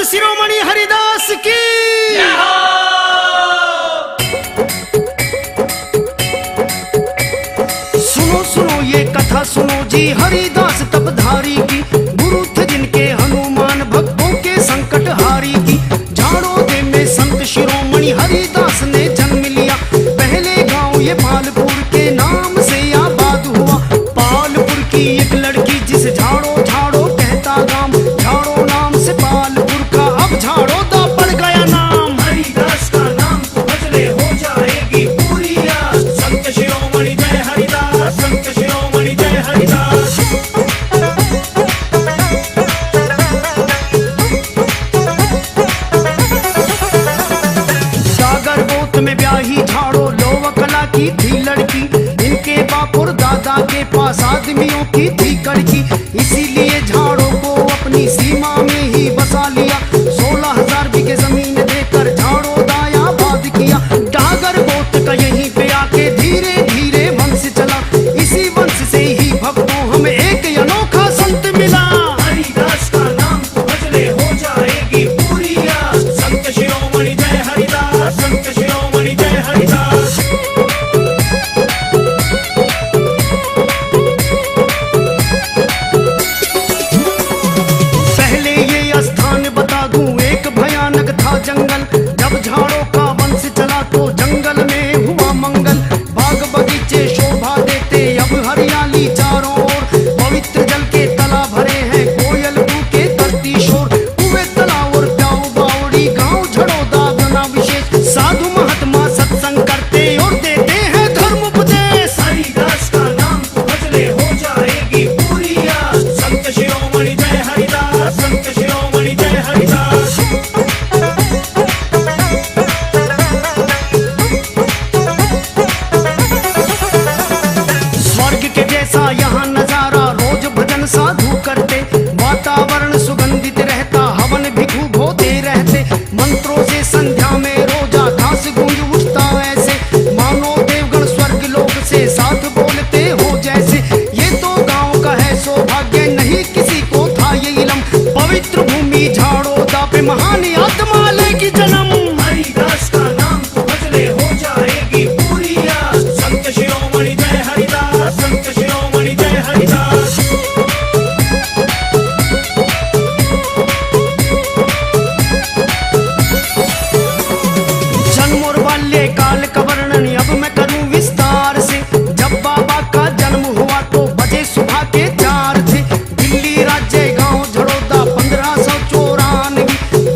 शिरोमणि हरिदास की। सुनो सुनो ये कथा सुनो जी हरिदास तपधारी की। गुरु थे जिनके हनुमान भक्तों के संकट हारी की। झाड़ोदे में संत शिरोमणि हरिदास ने जन्म लिया। पहले गांव ये पालपुर के नाम से आबाद हुआ। पालपुर की एक लड़की जिस झाड़ो झाड़ो कहता गांव। झाड़ो नाम से पालपुर का अब झाड़ोदा पड़ गया नाम। हरिदास का नाम तो बदले हो जाएगी पूरी आस। संत शिरोमणि जय हरिदास, संत शिरोमणि जय हरिदास। सागर गोत में ब्याही झाड़ो लोवकला की थी लड़की। इनके बापुर दादा के पास आदमियों की थी कड़की। इसीलिए झाड़ो को अपनी सीमा में ही बसा लिया। 16,000 बीघे जमीन देकर झाड़ो दाया आबाद किया। डागर गोत का यहीं पे आके धीरे धीरे वंश चला। इसी वंश से ही भक्तों हमें एक अनोखा संत मिला। हरिदास का नाम तो बदले हो जाएगी पूरी आस। संत शिरोमणि जय हरिदास, संत शिरोमणि जय हरिदास। पहले ये स्थान बता दूं एक भयानक था जंगल। जब झाड़ों का वंश चला तो जंगल में हुआ मंगल। बाग बगीचे शोभा देते अब हरियाली चारों ओर। पवित्र जल के तालाब भरे हैं कोयल कूके धरती शोर। कुएं तालाब और प्याऊ बावड़ी गांव झड़ोदा बना विशेष। साधु महात्मा सत्संग करते और देते हैं धर्म उपदेश। हरिदास का नाम तो बदले हो जाएगी पूरी आस। संत शिरोमणि जय हरिदास, संत शिरोमणि जय हरिदास। स्वर्ग के जैसा यहाँ नजारा रोज भजन साधु करते। वातावरण सुगंधित रहता हवन भिक्षु होते रहते। मंत्रों से संध्या में रोजा घास गूंज उठता ऐसे। मानो देवगण स्वर्ग लोक से साथ बोलते हो जैसे। ये तो गांव का है सौभाग्य नहीं किसी को था ये इलम। पवित्र भूमि झाड़ोदा पे महान आत्मा लेगी जन्म। हरिदास का नाम तो बदले हो जाएगी पूरी आस। संत शिरोमणि जय हरिदास, संत शिरोमणि जय हरिदास। जन्म और बाल्यकाल का वर्णन अब मैं करूं विस्तार से। जब बाबा का जन्म हुआ तो बजे सुबह के 4 थे। दिल्ली राज्य गांव झड़ोदा 1594।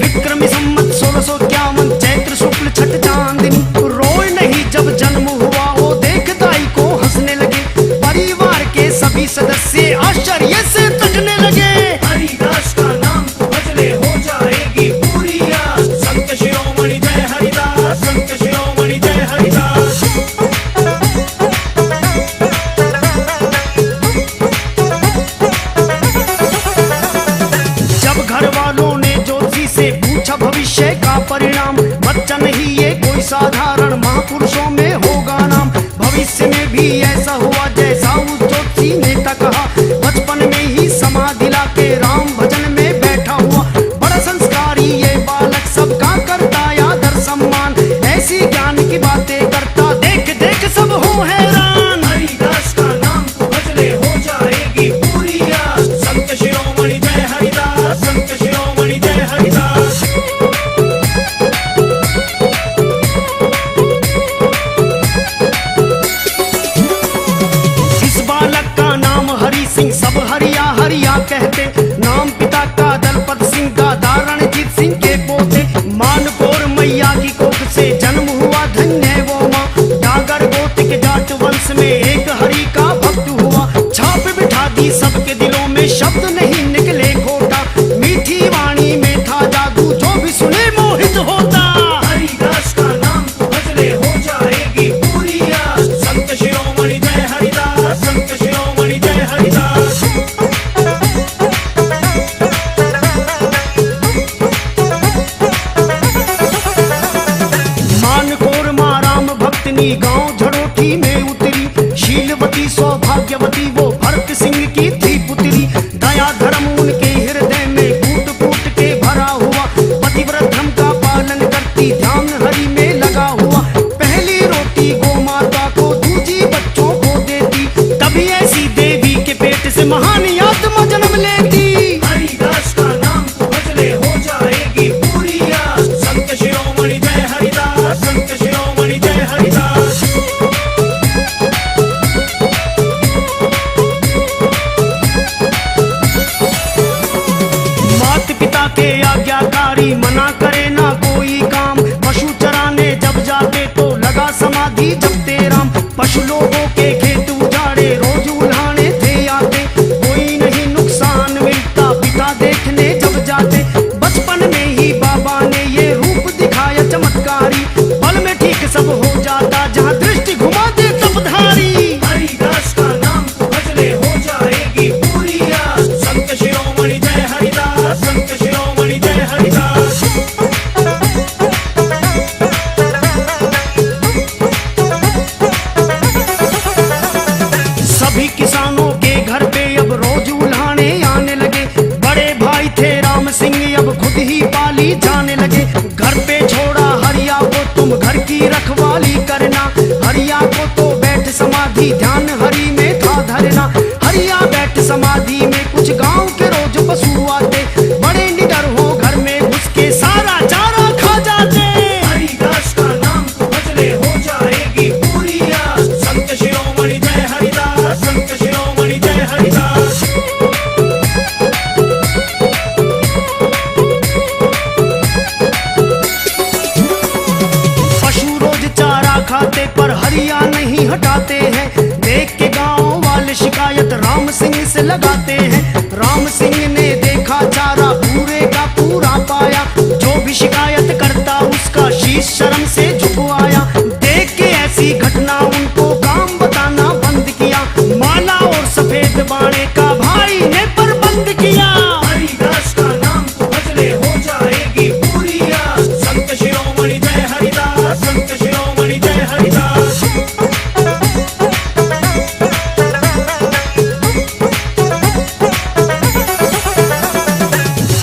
विक्रमी संवत 1651 चैत्र शुक्ल छठ चांदनी। रोए नहीं जब जन्म हुआ वो देख दाई को हंसने लगे। परिवार के सभी सदस्य आश्चर्य से तकने लगे। हरिदास का नाम तो बदले हो जाएगी पूरी आस। संत शिरोमणि जय हरिदास, संत शिरोमणि जय हरिदास। जब घर वालों ने ज्योतिषी से पूछा भविष्य का परिणाम। बच्चा नहीं ये कोई साधारण महापुरुषों में होगा नाम। भविष्य में भी ऐसा हुआ जैसा उस ज्योतिषी ने कहा। बचपन में ही समाधि लाके राम भजन में बैठा हुआ। बड़ा संस्कारी ये बालक सबका करता आदर सम्मान। ऐसी ज्ञान की बातें करता देख देख सब हो हैरान। हरिदास का नाम तो बदले हो जाएगी पूरी आस। संत शिरोमणि जय हरिदास, संत शिरोमणि जय हरिदास। इस बालक का नाम हरि सिंह सब हरिया हरिया कहते। नाम पिता का दलपत सिंह दादा रणजीत सिंह के पोते। मानकोर मैया की कोख से जन्म हुआ धन्य वो माँ। डागर गोत के जाट वंश में एक हरि का भक्त हुआ। छाप बिठा दी सबके दिलों में शब्द नहीं निकले खोटा। मीठी वाणी में था जादू जो भी सुने मोहित होता। हरिदास का नाम तो बदले हो जाएगी पूरी आस। संत शिरोमणि जय हरिदास, संत शिरोमणि जय हरिदास। मानकोर माँ राम भक्तनी गांव झड़ोठी में उतरी। शीलवती सौभाग्यवती वो भरत सिंह की थी पुत्री। दया धर्म उनके हृदय में कूट कूट के भरा हुआ। लीला देखने जब जाते, बचपन में ही बाबा ने ये रूप दिखाया चमत्कारी। पल में ठीक सब हो जाता, जहाँ दृष्टि घुमा दे तब धारी। हरिदास का नाम तू भजले हो जाएगी पूरी आस। संत शिरोमणि जय हरिदास, संत शिरोमणि जय हरिदास। सभी किसानों के घर पे अब रोज उल्हाने आने लगे। बड़े भाई थे राम सिंह अब खुद ही पाली जाने लगे। घर पे छोड़ा हरिया को तुम घर की रखवाली करना। हरिया को तो बैठ समाधि ध्यान हरि में था धरना। हरिया बैठ समाधि में कुछ गांव के रोज पशु आते, बड़े निडर हो घर में घुस के सारा चारा खा जाते। हरिदास का नाम तू भजले हो जाएगी पूरी आस। संत शिरोमणि जय हरिदास, संत शिरोमणि जय हरिदास। पशु रोज चारा खाते पर हरिया नहीं हटाते हैं। देख के गांव वाले शिकायत राम सिंह से लगाते हैं। राम सिंह ने देखा चारा पूरे का पूरा पाया। जो भी शिकायत करता उसका शीश शर्म से झुकवाया। देख के ऐसी घटना उनको काम बताना बंद किया। माला और सफेद बाणे का भाई ने प्रबंध किया। हरिदास का नाम तू भजले हो जाएगी पूरी आस। संत शिरोमणि जय हरिदास, संत शिरोमणि जय हरिदास।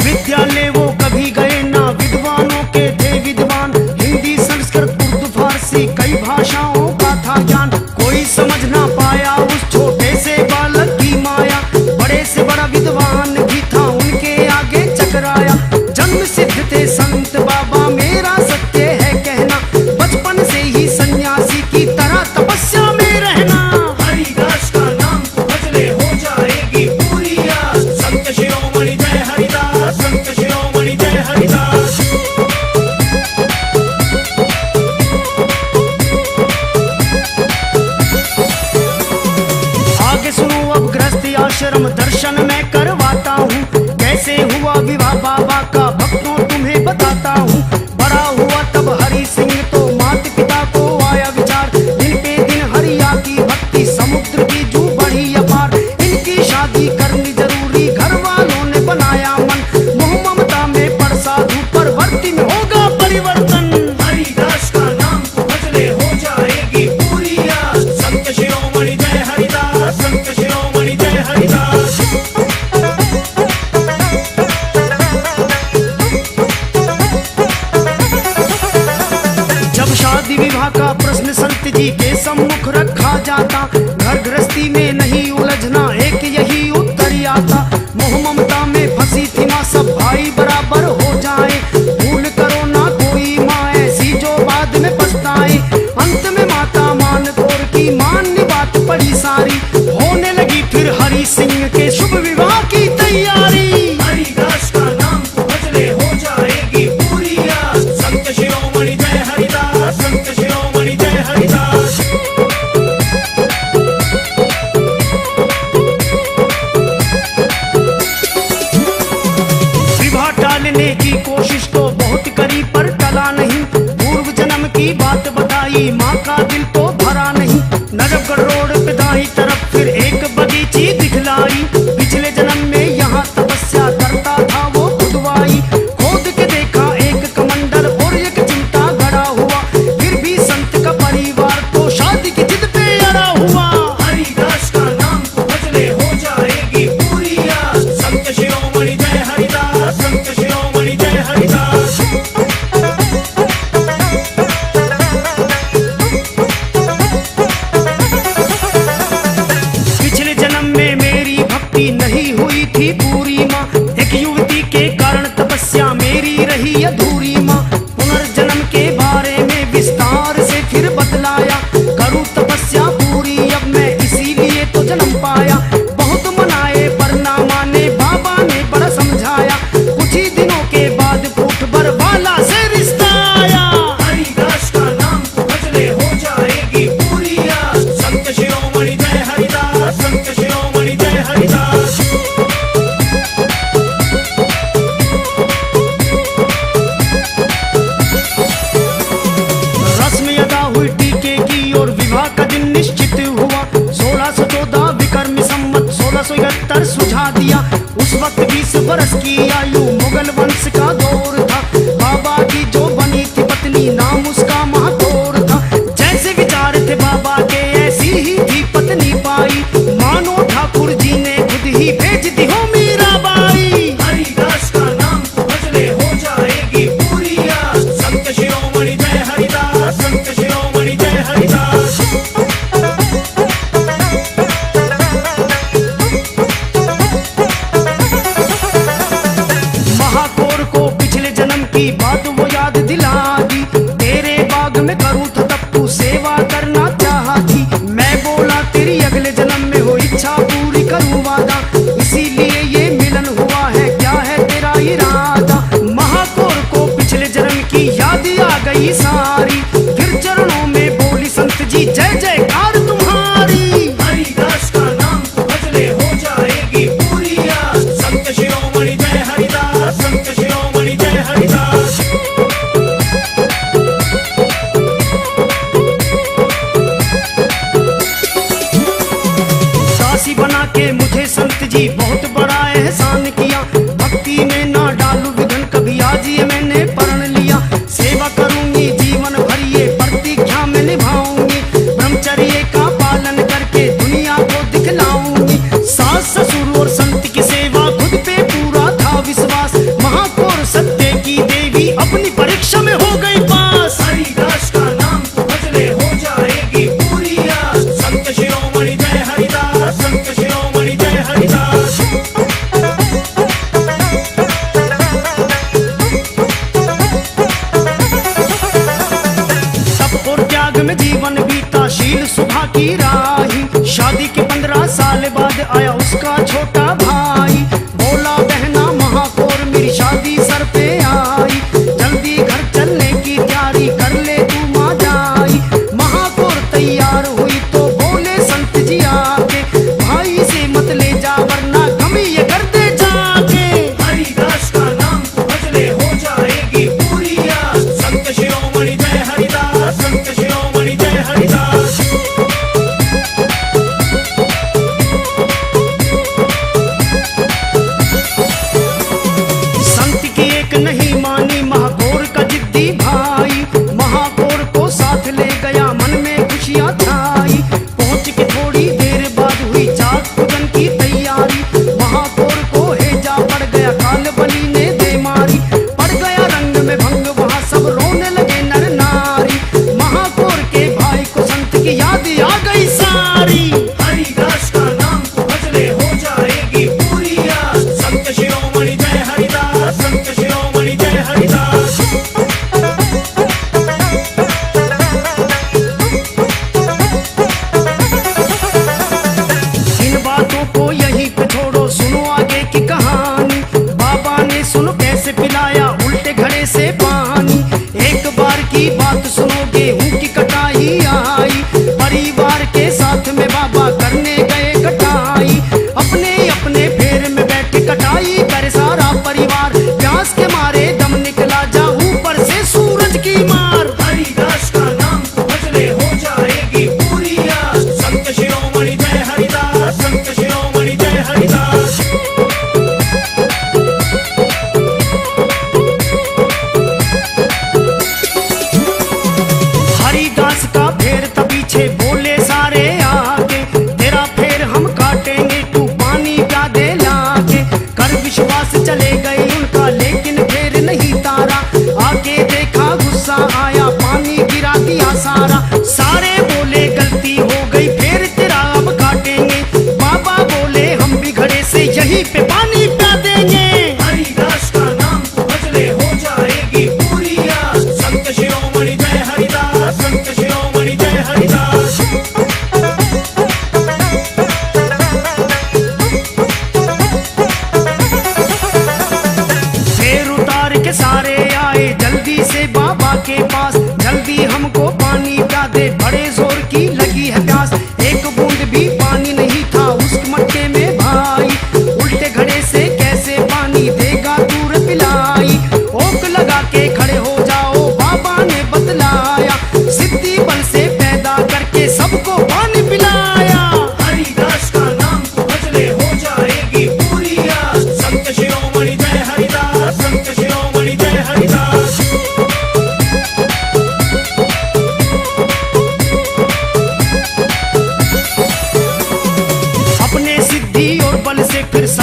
विद्यालय वो कभी गए ना, विद्वानों के थे विद्वान। हिंदी संस्कृत उर्दू फारसी कई भाषाओं का था ज्ञान। कोई समझ ना पाया उस छोटे से बालक की माया। बड़े से बड़ा विद्वान भी था उनके आगे चकराया। जन्म सिद्ध थे संत बाबा मेरा सत्य है कहना। बचपन से ही सन्यासी की तरह तपस्या में रहना। हरिदास का नाम तू भजले हो जाएगी पूरी आस। संत शिरोमणि जय हरिदास, संत शिरोमणि जय हरिदास। आगे सुनो अब गृहस्थी आश्रम दर्शन मैं करवाता हूँ। कैसे हुआ विवाह बाबा का भक्तों तुम्हें बताता हूँ। बड़ा हुआ तब हरि सिंह तो माता पिता को आया विचार। दिन पे दिन हरिया की भक्ति समुद्र की जू बढ़ी अपार। इनकी शादी करनी जरूरी घर वालों ने बनाया मन। मोह ममता में पड़ साधु परवर्ती में होगा परिवर्तन। हरिदास का नाम तू भजले हो जाएगी पूरी आस। संत शिरोमणि जय हरिदास, संत शिरोमणि जय हरिदास। जब शादी विवाह का प्रश्न संत जी के सम्मुख रखा जाता, घर गृहस्थी में नहीं उलझना एक यही उत्तर आता। मोह ममता में फंसी थी माँ सब भाई बराबर हो जाए। भूल करो ना कोई माँ ऐसी जो बाद में पछताए। अंत में माता मान तोड़ की मान्य बात पड़ी सारी। होने लगी फिर हरि सिंह के शुभ विवाह की तैयारी। हरिदास का नाम तू भजले हो जाएगी पूरी आस। संत शिरोमणि जय हरिदास, संत शिरोमणि जय हरिदास। विवाह टालने की कोशिश तो बहुत करी पर टला नहीं। पूर्व जन्म की बात बताई माँ का दिल तो भरा नहीं। नजफगढ़ रोड पे दाई तरफ फिर एक बगीची दिखलाई। पिछले जन्म में यहाँ तपस्या करता था वो खुदवाई। खोद के देखा एक कमंडल और एक चिंता गड़ा हुआ। फिर भी संत का परिवार तो शादी की जिद पे अड़ा हुआ। हरिदास का नाम तू भजले हो जाएगी पूरी आस। संत शिरोमणि जय हरिदास, संत शिरोमणि जय हरिदास। पिछले जन्म में मेरी भक्ति नहीं हुई थी पूरी माँ। एक युवती के कारण तपस्या मेरी रही अधूरी माँ। पुनर्जन्म के बारे में विस्तार से फिर बतलाया। करूँ तपस्या पूरी अब मैं इसीलिए तो जन्म पाया। बहुत मनाए पर ना माने बाबा ने बड़ा समझाया। कुछ ही दिनों के बाद फूट भर वाला से रिश्ता आया। हरिदास का नाम तू भजले हो जाएगी पूरी आस। संत शिरोमणि जय हरिदास, संत शिरोमणि जय हरिदास। उस वक्त 20 बरस की आयु, मुगल वंश का दौर था। बाबा की जो बनी थी पत्नी, नाम उसका महाकौर था। जैसे विचार थे बाबा के, ऐसी ही थी पत्नी पाई। मानो ठाकुर जी ने खुद ही भेज दी हो मीराबाई। हरिदास का नाम तू भजले हो जाएगी पूरी आस। संत शिरोमणि जय हरिदास, संत शिरोमणि जय हरिदास। महाकौर को पिछले जन्म की बात वो याद दिला दी। तेरे बाग में करूं तो तब तू सेवा करना चाहती। मैं बोला तेरी अगले जन्म में हो इच्छा पूरी करूं वादा। इसीलिए ये मिलन हुआ है, क्या है तेरा इरादा। महाकौर को पिछले जन्म की याद आ गई सारी। फिर चरणों में बोली संत जी जय जयकार तुम्हारी। हरिदास का नाम तू भजले हो जाएगी पूरी आस। संत शिरोमणि जय हरिदास, संत शिरोमणि जय हरिदास। दासी बना के मुझे संत जी बहुत बड़ा एहसान किया। भक्ति में ना डालू विघन कभी, आज ये मैंने प्रण लिया। सेवा करूंगी जीवन भर, ये प्रतिज्ञा में निभाऊंगी। ब्रह्मचर्य का पालन करके दुनिया को दिखलाऊंगी। सास ससुर और संत की सेवा, खुद पे पूरा था विश्वास। महाकौर सत्य की देवी अपनी परीक्षा में हो गई पास। हरिदास का नाम तू भजले हो जाएगी पूरी आस। संत शिरोमणि जय हरिदास, संत शिरोमणि जय हरिदास। तप और त्याग में जीवन बीता, शील सुभा की राही। शादी के 15 साल बाद आया उसका छोटा भाई। बोला बहना महाकौर मेरी शादी सर पे आई। जल्दी घर चलने की तैयारी कर ले तू माँ जाई। महाकौर तैयार हुई तो बोले संत जी आके, भाई से मत ले जा वरना गम ये कर दे जाके। हरिदास का नाम तू भजले हो जाएगी पूरी आस। संत शिरोमणि जय हरिदास, संत शिरोमणि जय हरिदास।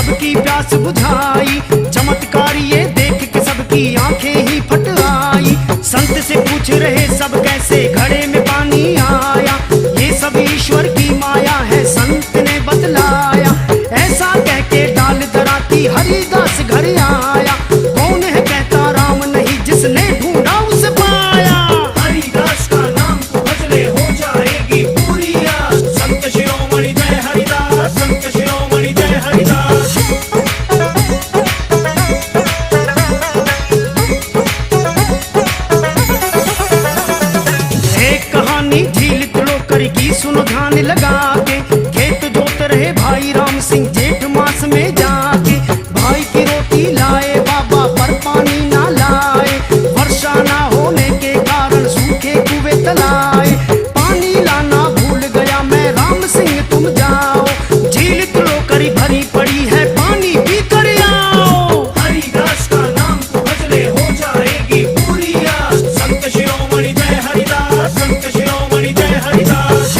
सबकी प्यास बुझाई। चमत्कार ये देख के सबकी आंखें ही फट आई। संत से पूछ रहे सब कैसे घड़े में पानी आया, ये सब ईश्वर की माया है संत ने बतलाया। ऐसा कह के डाल दराती हरिदास घर आया, कौन है कहता राम नहीं जिसने ढूंढा उसे पाया। हरिदास का नाम तो भजले हो जाएगी पूरी आस। संत शिरोमणि जय हरिदास, संत शिरोमणि जय हरिदास। एक कहानी झील त्रिलोकरी की सुनो ध्यान लगा के। खेत जोत रहे भाई राम सिंह जेठ मास में जाके। भाई की रोटी लाए बाबा पर पानी ना लाए, वर्षा ना होने के कारण सूखे कुएं तलाए। पानी लाना भूल गया मैं राम सिंह तुम जाओ, झील त्रिलोकरी भरी पड़ी है पानी पी कर आओ। हरिदास का नाम तो भजले हो जाएगी पूरी आस। संत शिरोमणि जय हरिदास, संत शिरोमणि जय हरिदास।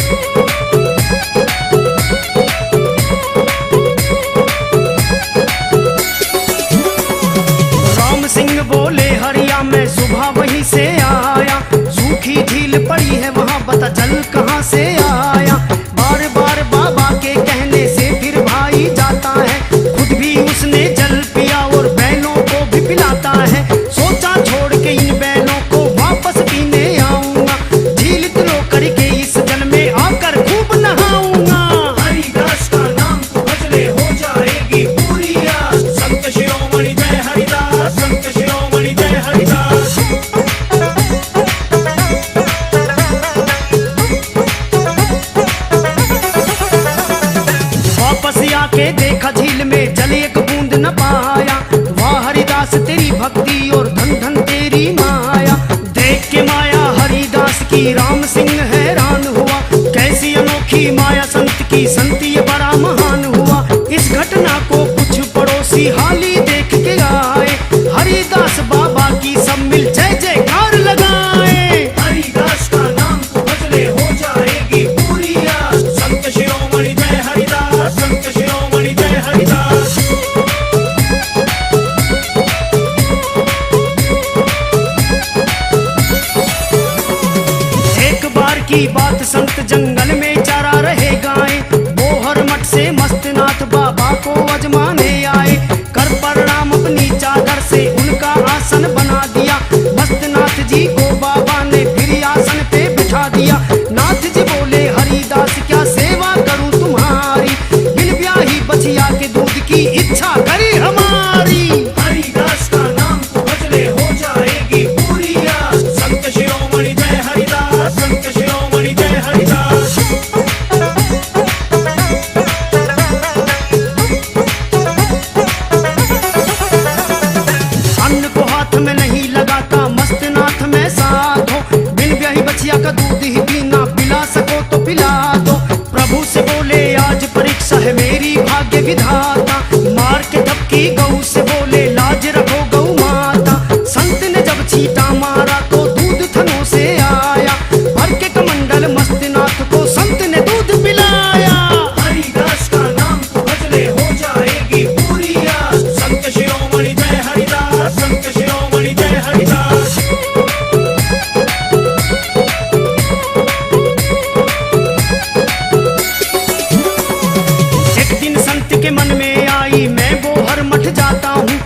राम सिंह बोले हरिया मैं सुबह वहीं से आया, सूखी झील पड़ी है वहाँ बता जल कहाँ से आया। बार बार बाबा के कहने से फिर भाई जाता है, खुद भी उसने जल पिया और बैलों को भी पिलाता है। सोचा छोड़ के इन बैलों को वापस पीने आऊंगा, झील त्रिलोकरी के इस जल में आकर खूब नहाऊंगा। हरिदास का नाम तो भजले हो जाएगी पूरी आस। संत शिरोमणि जय हरिदास, संत शिरोमणि जय हरिदास। वापस आके देखा झील में जल एक बूंद न पाया। वाह हरिदास तेरी भक्ति और धन धन तेरी माया। देख के माया हरिदास की राम सिंह हैरान हुआ, कैसी अनोखी माया संत की, संत ये बड़ा महान हुआ। इस घटना को कुछ पड़ोसी हाली देख के आए, हरिदास बाबा की सब मिल जय जयकार लगाए। हरिदास का नाम तो भजले हो जाएगी पूरी आस। संत शिरोमणि जय हरिदास, संत शिरोमणि जय हरिदास। एक बार की बात संत जंगल में चरा रहे गाय, बोहर मठ से मस्तनाथ बाबा को अजमाने आए। कर प्रणाम अपनी चादर से उनका आसन बना दिया, मस्तनाथ जी को बाबा ने फिर आसन पे बिठा दिया। नाथ जी बोले हरिदास क्या सेवा करूं तुम्हारी, बिन ब्याही बछिया के दूध की इच्छा करी हमारी। हरिदास का नाम तो भजले हो जाएगी पूरी आस। संत शिरोमणि जय हरिदास, संत शिरोमणि जय हरिदास। अन्न को हाथ में नहीं लगाता मस्तनाथ में साथ हो, बिन ब्याही बछिया का दूध ही पीना, पिला सको तो पिला दो। प्रभु से बोले आज परीक्षा है मेरी भाग्य विधाता, मार के धपकी गऊ से बोले लाज रखो गऊ माता। संत ने जब छींटा मारा तो दूध थनों से आया, भर के कमंडल मस्तनाथ को संत ने दूध पिलाया। हरिदास का नाम तो भजले हो जाएगी पूरी आस। संत शिरोमणि जय हरिदास, संत शिरोमणि जय हरिदास। एक दिन संत के मन में आई मैं बोहर मठ जाता हूँ,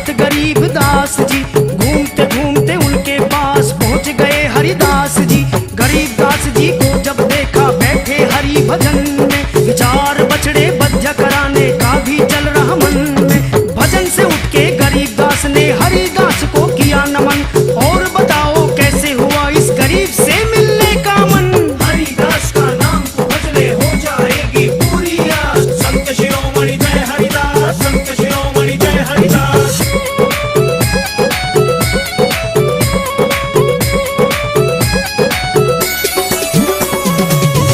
भक्त गरीब दास जी घूमते घूमते उनके पास पहुंच गए हरिदास जी। गरीब दास जी को जब देखा बैठे हरि भजन में, विचार बछड़े बध्य कराने का भी चल रहा मन में। भजन से उठ के गरीब दास ने हरिदास को किया नमन, और बताओ कैसे हुआ इस गरीब से मिलने का मन। हरिदास का नाम तो भजले हो जाएगी पूरी आस, संत शिरोमणि जय हरिदास, संत शिरोमणि जय हरिदास।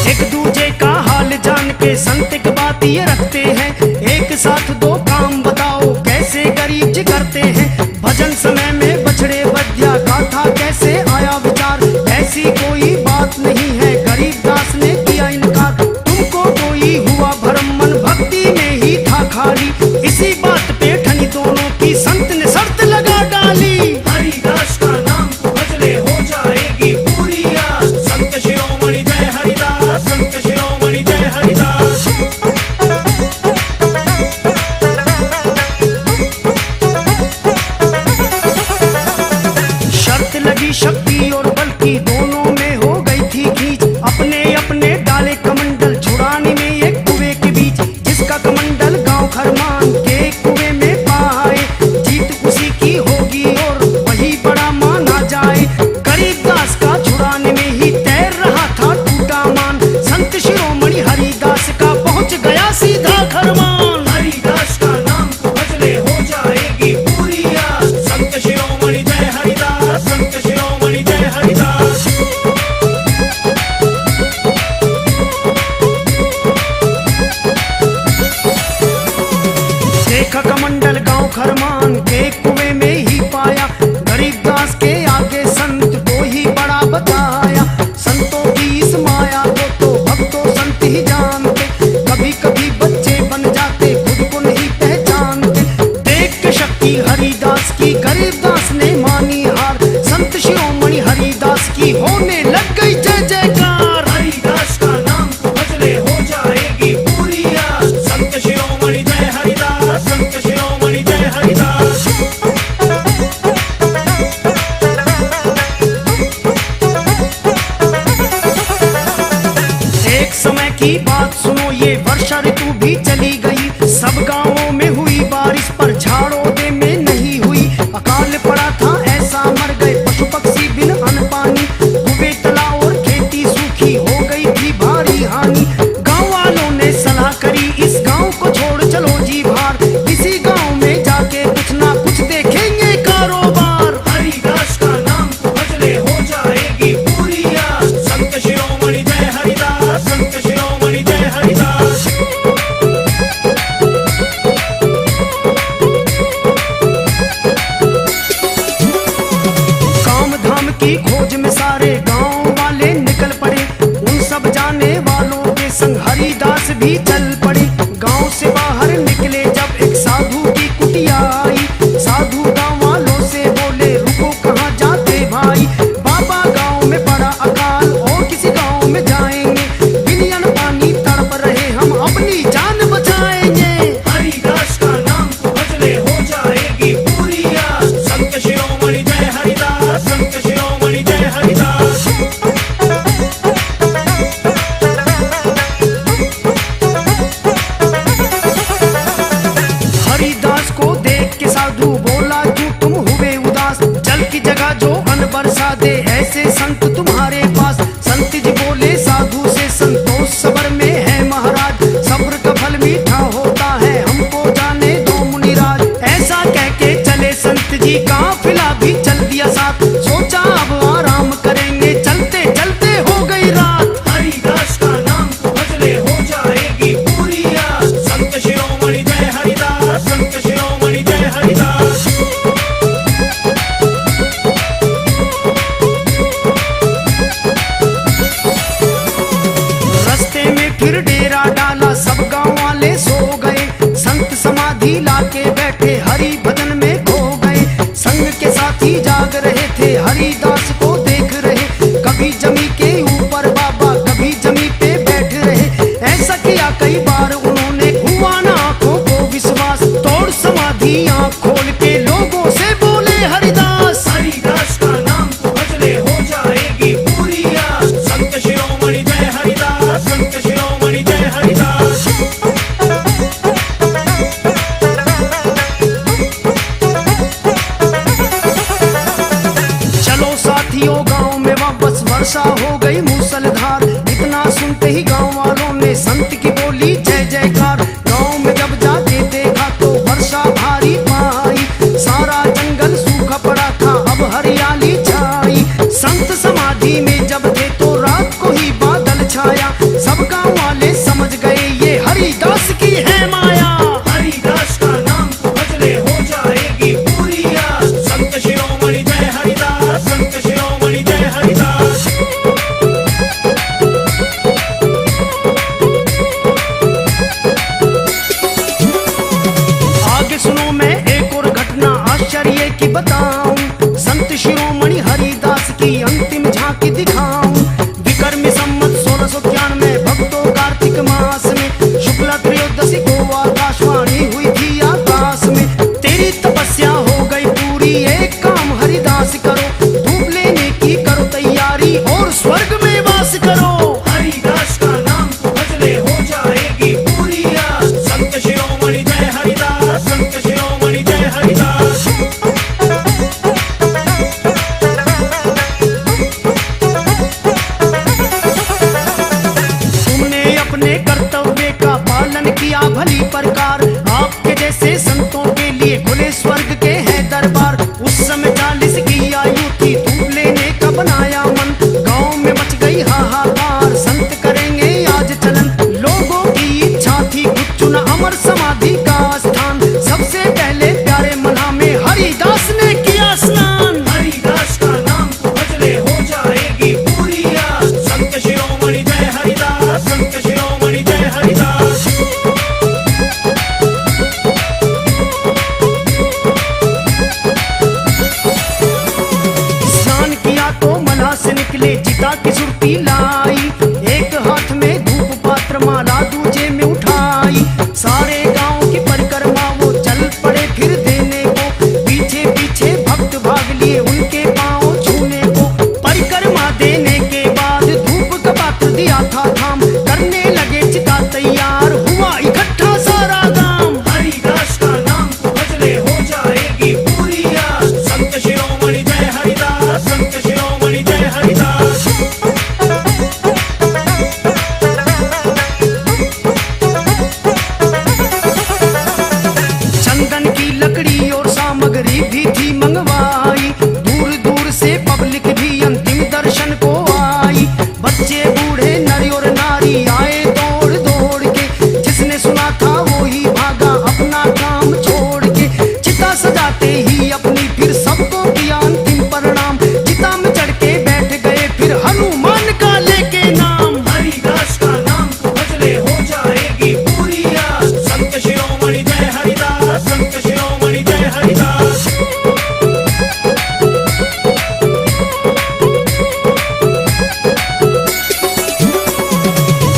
एक दूजे का हाल जान के संत एक बात ये रखते हैं, एक साथ दो काम बताओ कैसे गरीब जी करते हैं। भजन समय में बछड़े बध्या का था कैसे आया विचार, ऐसी कोई बात नहीं है गरीब दास ने किया इनकार। तुमको कोई हुआ भरम मन भक्ति में ही था खाली, इसी बात पे ठनी दोनों की संत ने शर्त लगा डाली। हरिदास का नाम तो भजले हो जाएगी पूरी आस, संत शिरोमणि जय हरिदास, संत शिरोमणि जय हरिदास। शर्त लगी शक्ति और बल की, दोनों में हो गई थी खींच। अपने अपने डाले कमंडल छुड़ाने में एक कुएं के बीच, जिसका कमंडल गांव खरमान के कुएं में पाए, जीत उसी की होगी और वही बड़ा माना जाए। गरीब दास का छुड़ाने में ही तैर रहा था टूटा मान, संत शिरोमणि हरिदास का पहुंच गया सीधा खरमान। हरिदास का नाम तो भजले हो जाएगी पूरी आस, संत शिरोमणि जय हरिदास, संत शिरोमणि जय हरिदास। देखा कमंडल गांव खरमान के कुएं में ही पाया, गरीब दास के आगे संत को ही बड़ा बताया। संतों की इस माया को तो भक्तों संत ही जानते, कभी कभी बच्चे बन जाते खुद को नहीं पहचानते। देख के शक्ति हरिदास की गरीब दास ने मानी हार, संत शिरोमणि हरिदास की होने लग गई जय जयकार। हरिदास का नाम तो भजले हो जाएगी पूरी आस, संत शिरोमणि जय हरिदास, संत शिरोमणि जय हरिदास। एक समय की बात सुनो, ये वर्षा ऋतु भी चली गई, सब गांवों में हुई बारिश पर झाड़ोदे में नहीं हुई। अकाल पड़ा था ऐसा मर गए पशु पक्षी बिन अन्न पानी, कुएं तालाब और खेती सूखी हो गई थी भारी हानि। गांव वालों ने सलाह करी इस गांव को छोड़ चलो जी बाहर, इसी गांव में जाके कुछ ना कुछ देखेंगे कारोबार। हरिदास का नाम तो भजले हो जाएगी पूरी आस, संत शिरोमणि जय हरिदास, संत शिरोमणि जय हरिदास। काम धाम की खोज में सारे गांव वाले निकल पड़े, उन सब जाने वालों के संग हरिदास भी चल पड़े। गांव से बाहर निकले जब एक साधु की कुटिया आई, साधु गांव वालों से बोले रुको कहाँ जाते भाई, बाबा गांव में बड़ा अकाल और किसी गांव में जाएंगे, बिन अन्न पानी तड़प रहे हम अपनी जान बचाएंगे। हरिदास का नाम तो भजले हो जाएगी पूरी आस, संत शिरोमणि जय हरिदास, संत शिरोमणि जय हरिदास। हरिदास को देख के साधु बोला क्यों तुम हुए उदास, जल की जगह जो अन्न बरसा दे ऐसे संत तुम्हारे पास। संत जी बोले साधु से संतोष सबर में है महाराज, सब्र का फल मीठा होता है हमको जाने दो मुनिराज। ऐसा कह के चले संत जी, काफिला भी चल दिया साथ, सोचा अब आराम करेंगे चलते चलते हो गई रात। हरिदास का नाम तो भजले हो जाएगी पूरी आस, संत शिरोमणि जय हरिदास, संत शिरोमणि जय हरिदास। रस्ते में फिर डेरा डाला सब गांव वाले सो गए, संत समाधि लाके बैठे हरि भजन में खो गए। संग के साथी जाग रहे थे हरिदास को देख रहे, कभी जमी के ऊपर बाबा कभी जमी पे बैठ रहे। ऐसा किया कई बार उन्होंने, हुआ ना आंखों को विश्वास, तोड़ समाधि आंख खोल के लोग बताऊं, संत शिरोमणि हरिदास की अंतिम झांकी दिखाऊं। विक्रम संवत 1693 भक्तों कार्तिक मास में शुक्ला त्रयोदशी को आकाशवाणी हुई थी आकाश में। तेरी तपस्या हो गई पूरी, एक काम हरिदास करो, धूप लेने की करो तैयारी और स्वर्ग में वास करो। हरिदास का नाम तो भजले हो जाएगी पूरी आस। संत शिरोमणि जय हरिदास, संत शिरोमणि जय हरिदास। तुमने अपने कर्तव्य का पालन किया भली प्रकार, आपके जैसे संतों के लिए खुले स्वर्ग के हैं दरबार। उस समय 40 की आयु थी, धूप लेने का बनाया मन, गांव में मच गई हाहाकार, संत करेंगे आज चलन। लोगों की इच्छा थी खुद चुना अमर समाधि का स्थान, सबसे पहले प्यारे मना में हरिदास ने किया स्नान। हरिदास का नाम तो भजले हो जाएगी पूरी आस। संत शिरोमणि जय हरिदास, संत शिरोमणि जय हरिदास। स्नान किया तो मना से निकले चिता की सुरती लाई, एक हाथ में धूप पात्र माला दूजे में उठाई। सारे गांव की परिक्रमा वो चल पड़े फिर देने को, पीछे पीछे भक्त भाग लिए उनके पांव छूने को। परिक्रमा देने के बाद धूप का पात्र दिया था थाम, करने लगे चिता तैयार, हुआ इकट्ठा सारा गांव। हरिदास का नाम तो भजले हो जाएगी पूरी आस। संत शिरोमणि जय हरिदास, संत शिरोमणि जय हरिदास। चंदन की लकड़ी और सामग्री भी थी मंगवाई, दूर दूर से पब्लिक भी अंतिम दर्शन को आई। बच्चे बूढ़े नर और नारी आए दौड़ दौड़ के, जिसने सुना था वो ही भागा अपना काम छोड़ के। चिता सजाते ही अपनी फिर सबको किया अंतिम प्रणाम, चिता में चढ़ के बैठ गए फिर हनुमान का लेके नाम। हरिदास का नाम तो भजले हो जाएगी पूरी आस। संत शिरोमणि जय हरिदास, संत शिरोमणि जय हरिदास।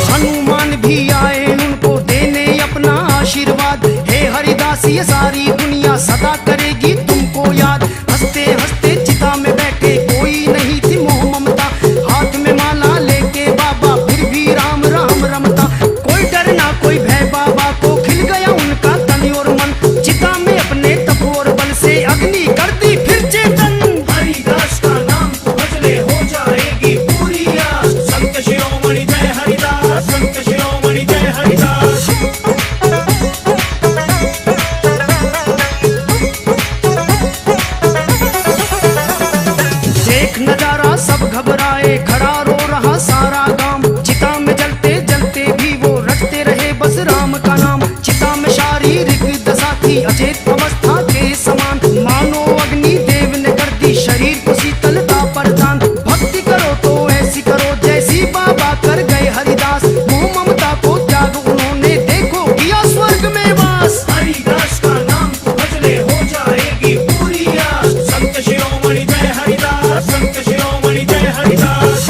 हनुमान भी आए उनको देने अपना आशीर्वाद, हे हरिदास ये सारी दुनिया सदा करेगी तुमको याद। हंसते हंसते चिता में बैठे कोई नहीं थी मोह ममता, हाथ में माला लेके बाबा फिर भी राम राम रमता। कोई डर ना कोई भय, बाबा को खिल गया उनका तन और मन, चिता में अपने तप और बल से अग्नि कर दी फिर चेतन। हरिदास का नाम तो भजले हो जाएगी पूरी आस। संत शिरोमणि जय हरिदास, संत शिरोमणि जय हरिदास। देख नजारा सब घबराए, खड़ा रो रहा सारा गांव, चिता में जलते जलते भी वो रटते रहे बस राम का नाम। चिता में शारीरिक दशा थी अचेत अवस्था के समान, मानो अग्नि देव ने कर दी शरीर को शीतलता प्रदान। भक्ति करो तो ऐसी करो जैसी बाबा कर गए हरिदास, मोह ममता को त्याग उन्होंने देखो किया स्वर्ग में वास। हरिदास का नाम तो भजले हो जाएगी पूरी आस। संत शिरोमणि जय हरिदास, संत शिरोमणि जय हरिदास।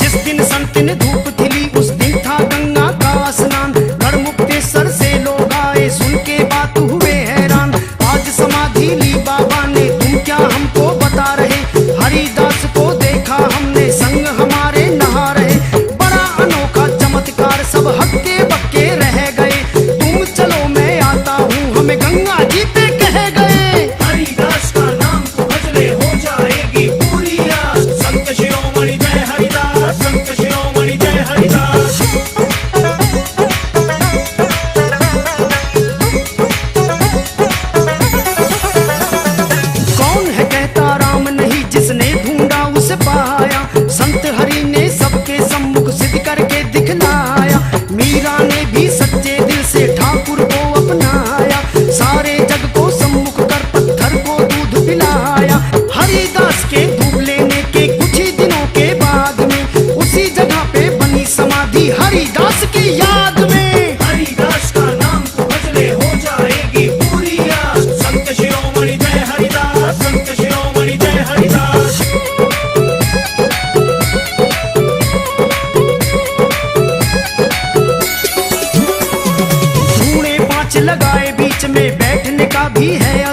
जिस दिन संत ने धूप खिली उस दिन था गंगा का स्नान, गढ़मुक्तेश्वर से लोग आए सुन के बात हुए हैरान। आज समाधि ली बाबा ने तुम क्या हमको बता रहे, हरिदास को देखा हमने संग हमारे नहा रहे। बड़ा अनोखा चमत्कार सब हक्के बक्के रह गए, तुम चलो मैं आता हूँ हमें गंगा जी पे कह गए। हरिदास का नाम तो भजले हो जाएगी पूरी आस। संत शिरोमणि जय हरिदास, संत शिरोमणि जय हरिदास। कौन है कहता राम नहीं, जिसने ढूंढा उसे पाया, संत हरि ने सबके सम्मुख सिद्ध करके दिखलाया। मीरा ने भी सच्चे दिल से ठाकुर को अपनाया, सारे जग को सम्मुख कर पत्थर को दूध पिलाया। हरिदास के धूप लेने के कुछ ही दिनों के बाद में उसी जगह पे बनी समाधि हरिदास की। में बैठने का भी है